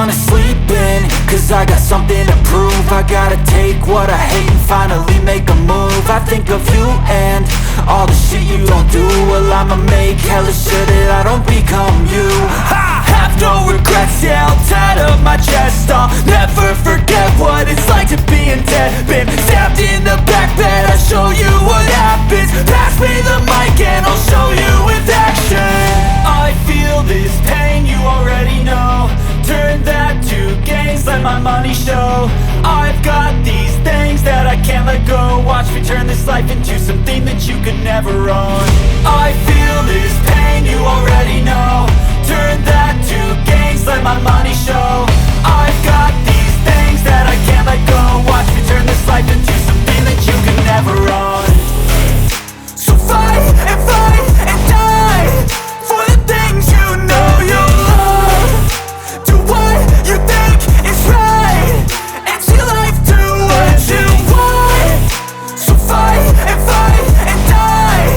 wanna sleep in, cause I got something to prove. I gotta take what I hate and finally make a move. I think of you and all the shit you don't do. Well, I'ma make hella sure that I don't become you. I have no regrets, yeah, I'll tie up my chest. I'll never forget what it's like to be in debt. Been stabbed in the back bed, I'll show you what happens. Pass me the mic and I'll show you with action. I feel this pain, you already know. Turn that to gains, let my money show. I've got these things that I can't let go. Watch me turn this life into something that you could never own. I feel this pain, you already know. Turn that to gains, let my money show. I've got these things that I can't let go. Watch me turn this life into something that you could never own. So fight and die for the things you know you love. Do what you think is right and see life do what you want. So fight and die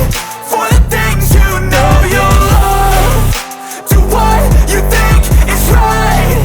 for the things you know you love. Do what you think is right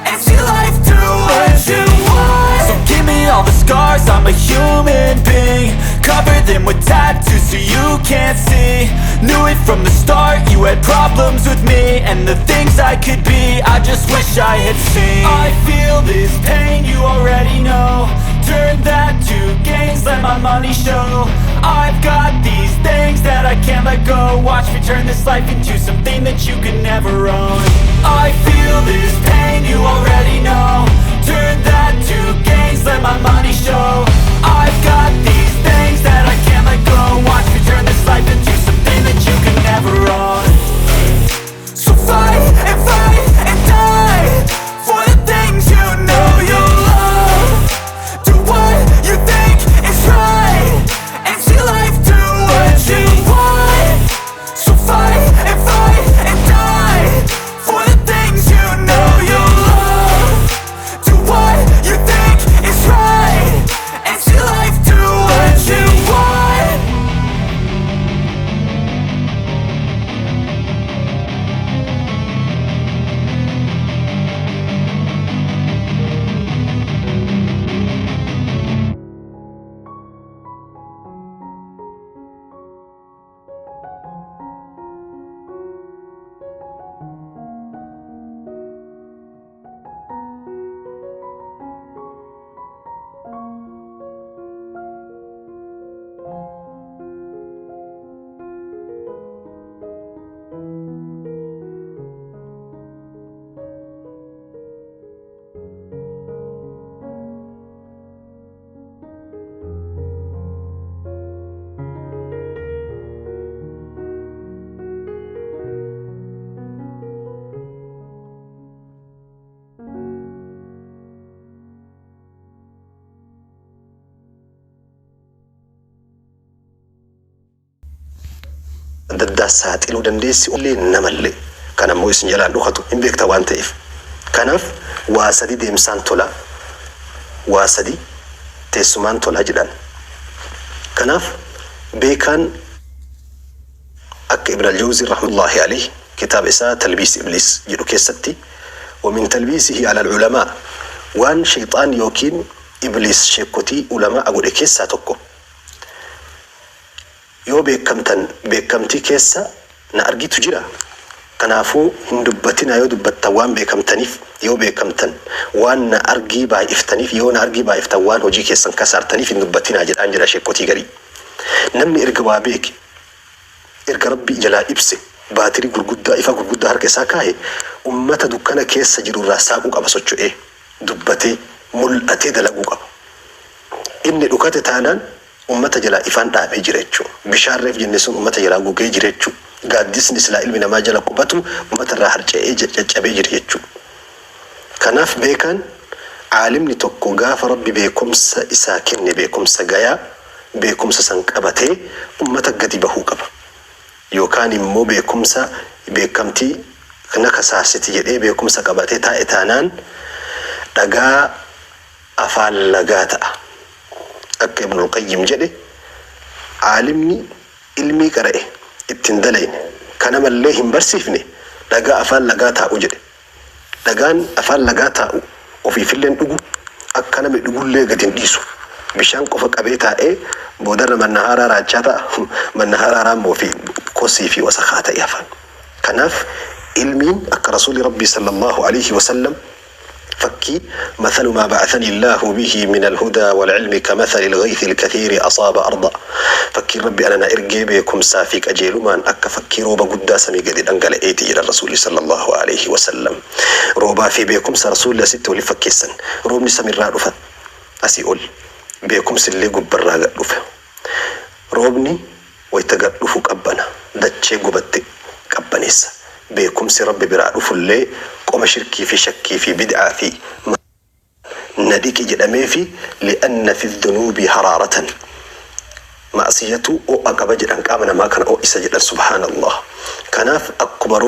and see life do what you want. So give me all the scars, I'm a human being. Cover them with tattoos so you can't see. Knew it from the start, you had problems with me and the things I could be, I just wish I had seen. I feel this pain, you already know. Turn that to gains, let my money show. I've got these things that I can't let go. Watch me turn this life into something that you could never own. I feel this pain, you already know. Turn that to gains, let my money show. I've got these things that I can't let go. Watch me turn this life into something that you could never own. So fight and die for the things you know you love. Do what you think is right and see life do what you want. So fight and die for the things you know you love. Do what you think is right and see life do what you want. dadda saaxiluu dandeessi ullee namalle kana moo isin jalaan dhuqatu hin beekta waan ta'eef kanaaf waa sadi deemsaan tola waa sadi teessumaan tola jedhan kanaaf beekan akka ibn al-jawzi rahmatullahi alayhi kitab isa talbis iblis jedhu keessatti ومن تلبيسه على العلماء وان شيطان يوكين إبليس شيكوتي علماء أقول كيسا توكو يو بكمتي كيسا نأرجي تجرا كنافو هندبتنا يو دبت وان بكمتنيف يو بكمتن وان نأرجي باي إفتنيف يو نأرجي باي إفتوان هجي كيسا كسرتنيف هندبتنا أجل أنجلا شيكوتي غري نمني إرجوا بيك إرجع ربي جلا إبسي باتري غرغدا إفا غرغدا هركسا كاي ummata dukkana keessa jiru raasaqu qaba socho'e dubbate mul'ate dalagu qaba inni dhukate taanan ummata jala ifaan dhaabee jira jechuudha bishaarreef jenne sun ummata jala gogee jira jechuudha gaaddisni silaa ilmi namaa jala qubatu ummata irraa harca'ee caccabee jira jechuudha kanaaf beekan aalimni tokko gaafa rabbi beekumsa isaa kenne beekumsa gayaa beekumsa san qabatee ummata gadi bahuu qaba yookaan immoo beekumsa beekamtii kana kasaasiti jedhee beekumsa qabatee taa'e taanaan dhagaa afaan lagaa ta'a akka ibn al-qayyim jedhe aalimni ilmii qara'e ittiin dalayne kana mallee hin barsiifne dhagaa afaan lagaa taa'u jedhe dhagaan afaan lagaa taa'u ofiifilleen dhugu akka nama dhugullee gadi hin dhiisu. Bishaan qofa qabee taa'ee boodarra manna haaraa raachaa ta'a. Manna haaraa immoo fi kosii fi wasakhaa ta'e afaan. Kanaaf ilmiin akka rasuuli rabbii sallallahu alaihi wasallam فكي مثل ما بعثني الله به من الهدى والعلم كمثل الغيث الكثير أصاب أرضا. فكي ربي أنا إرجي بكم سافيك أجيل من أك فكي روبا قد سمي قد أنقل إيتي إلى الرسول صلى الله عليه وسلم. روبا في بكم سرسول الله ست ولفكي سن روبني سمير رافت أسيقول بكم سلي قبر رافت روبني ويتقرفك أبنا دتشي قبتي كبنيس بكم سي ربي برعرف اللي قوم شركي في شكي في بدعة في نديك جدامي في لأن في الذنوب حرارة معصيته أو أقبج أن كامنا ما كان أو إسجد سبحان الله كناف أكبر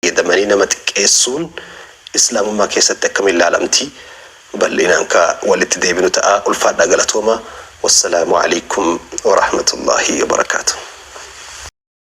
jedhamanii nama xiqqeessuun islaamummaa keessatti akkamiin ilaalamti bal'inaan ka walitti deebinu ta'a ulfaadhaa galatooma wassalaamu alaykum wa rahmatullahi wa barakatuh.